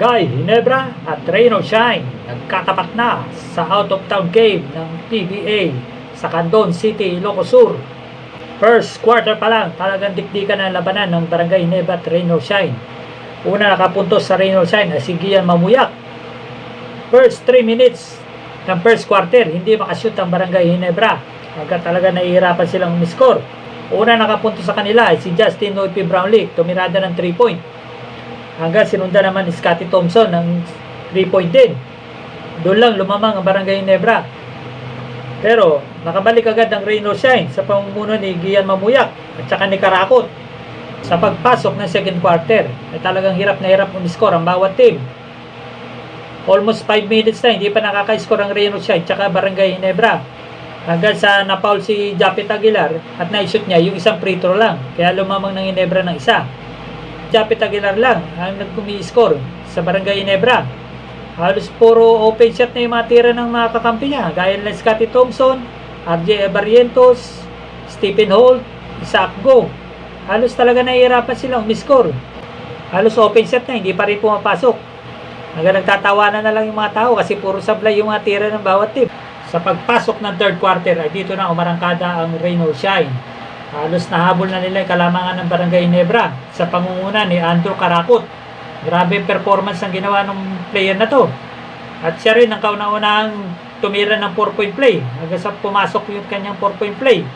Barangay Ginebra at Rain or Shine nagkatapat na sa out-of-town game ng PBA sa Candon City, Ilocos Sur. First quarter pa lang, talagang dikdikan ang labanan ng Barangay Ginebra at Rain or Shine. Una nakapuntos sa Rain or Shine ay si Gian Mamuyak. First 3 minutes ng first quarter, hindi makashoot ang Barangay Ginebra. Hanggang talaga nahihirapan silang umiscore. Una nakapuntos sa kanila ay si Justin Noype Brownlee, tumirada ng 3-point. Hanggang sinunda naman ni Scotty Thompson ng 3-point din. Doon lang lumamang ang Barangay Ginebra. Pero nakabalik agad ang Rain or Shine sa pamumuno ni Gian Mamuyak at saka ni Karakot. Sa pagpasok ng second quarter ay talagang hirap na hirap umiscore ang bawat team. Almost 5 minutes na hindi pa nakaka-score ang Rain or Shine at saka Barangay Ginebra. Hanggang sa napaul si Japet Aguilar at na-shoot niya yung isang free throw lang. Kaya lumamang ng Ginebra ng isa. Japet Aguilar lang ang nagkumi-score sa Barangay Ginebra. Halos puro open shot na yung mga tira ng mga kakampi niya. Gaya na Scotty Thompson, RJ Barrientos, Stephen Holt, Isaac Go. Halos talaga nahihirapan silang umiscore. Halos open shot na, hindi pa rin pumapasok. Hanggang nagtatawanan na lang yung mga tao kasi puro sablay yung mga tira ng bawat team. Sa pagpasok ng third quarter ay dito na umarangkada ang Rain or Shine. Halos nahabol na nila yung kalamangan ng Barangay Ginebra sa pangunguna ni Andrew Karakot. Grabe performance ang ginawa ng player na to. At siya rin ang kauna-unahang tumira ng 4-point play. Hanggang sa pumasok yung kanyang 4-point play.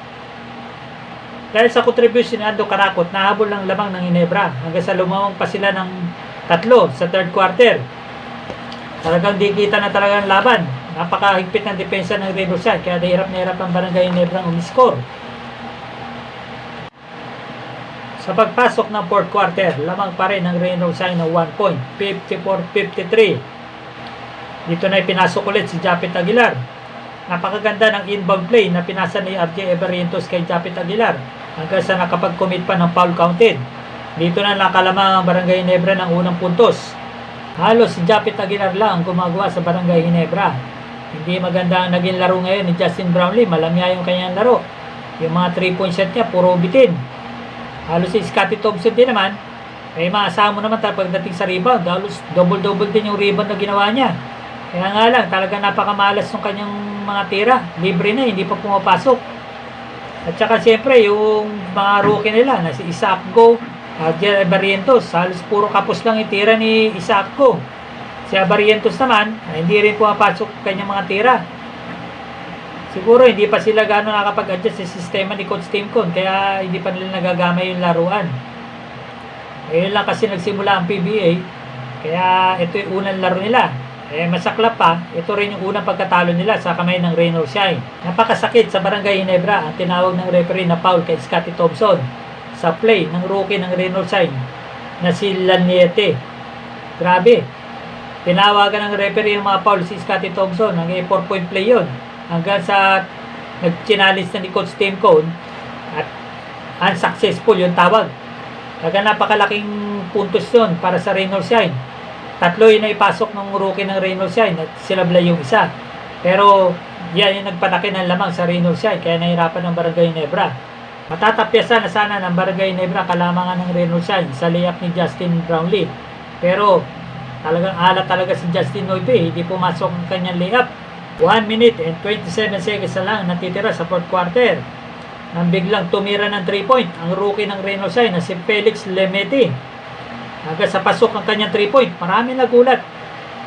Dahil sa contribution ni Andrew Karakot, nahabol ng lamang ng Ginebra. Hanggang sa lumawang pa sila ng 3 sa third quarter. Talagang di kita na talaga ang laban. Napakahigpit ng depensa ng Rain or Shine. Kaya nahirap ang Barangay Ginebra ang umiscore. Sa pagpasok ng fourth quarter, lamang pa rin ang Rain or Shine ng 1 point, 54-53. Dito na ipinasok ulit si Japet Aguilar. Napakaganda ng inbound play na pinasa ni RJ Barrientos kay Japet Aguilar hanggang sa nakapag-commit pa ng foul counted. Dito na nakalamang ang Barangay Ginebra ng unang puntos. Halos si Japet Aguilar lang ang gumagawa sa Barangay Ginebra. Hindi maganda ang naging laro ngayon ni Justin Brownlee. Malamya yung kanyang laro. Yung mga 3-point shot niya, puro bitin. Halos si Scotty Thompson din naman, ay maasahan mo naman pagdating sa rebound. Halos double-double din yung rebound na ginawa niya. Kaya nga lang, talaga napakamalas ng kanyang mga tira. Libre na, hindi pa pumapasok. At saka siyempre, yung mga rookie nila na si Isaac Go, Jerry Barrientos, halos puro kapos lang yung tira ni Isaac Go. Si Barrientos naman, hindi rin pumapasok kanyang mga tira. Siguro hindi pa sila gano'n nakapag-adjust sa sistema ni Coach Timcon, kaya hindi pa nila nagagamay yung laruan. Ngayon lang kasi nagsimula ang PBA, kaya ito yung unang laro nila. Masaklap pa, ito rin yung unang pagkatalo nila sa kamay ng Rain or Shine. Napakasakit sa Barangay Ginebra ang tinawag ng referee na foul kay Scotty Thompson sa play ng rookie ng Rain or Shine na si Laniete. Grabe. Tinawagan ng referee ng mga foul si Scotty Thompson, hanggang 4-point play yun. Hanggang sa nag-chinalis na ni Coach Timcon at unsuccessful yung tawag. Hanggang napakalaking puntos yun para sa Rain or Shine. 3 yun na ipasok ng rookie ng Rain or Shine at sinablay yung isa. Pero yan yung nagpanaki ng lamang sa Rain or Shine, kaya nahirapan ng Barangay Ginebra. Matatapyasan na sana ng Barangay Ginebra kalamangan ng Rain or Shine sa layup ni Justin Brownlee. Pero talagang alat talaga si Justin Noype, hindi pumasok ang kanyang layup. 1 minute and 27 seconds na lang natitira sa fourth quarter. Nang biglang tumira ng 3-point ang rookie ng Rain or Shine na si Felix Lemete. Hanggang sa pasok ang kanyang 3-point, marami nagulat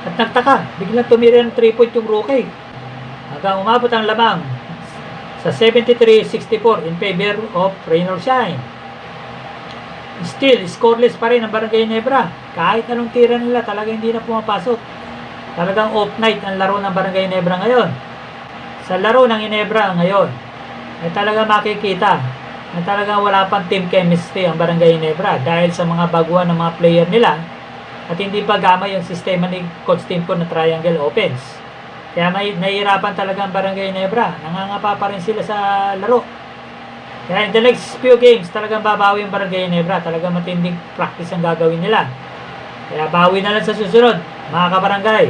at nagtaka. Biglang tumira ng 3-point yung rookie. Hanggang umabot ang lamang sa 73-64 in favor of Rain or Shine. Still, scoreless pa rin ang Barangay Ginebra. Kahit anong tira nila, talagang hindi na pumapasok. Talagang off night ang laro ng Barangay Ginebra ngayon. Sa laro ng Ginebra ngayon, ay talaga makikita na talagang wala pang team chemistry ang Barangay Ginebra dahil sa mga baguhan ng mga player nila at hindi pa gamay yung sistema ni Coach Timcon na triangle offense. Kaya nahihirapan talaga ang Barangay Ginebra. Nangangapa pa rin sila sa laro. Kaya in the next few games, talagang babawi yung Barangay Ginebra. Talagang matinding practice ang gagawin nila. Kaya bawi na lang sa susunod, mga kabarangay.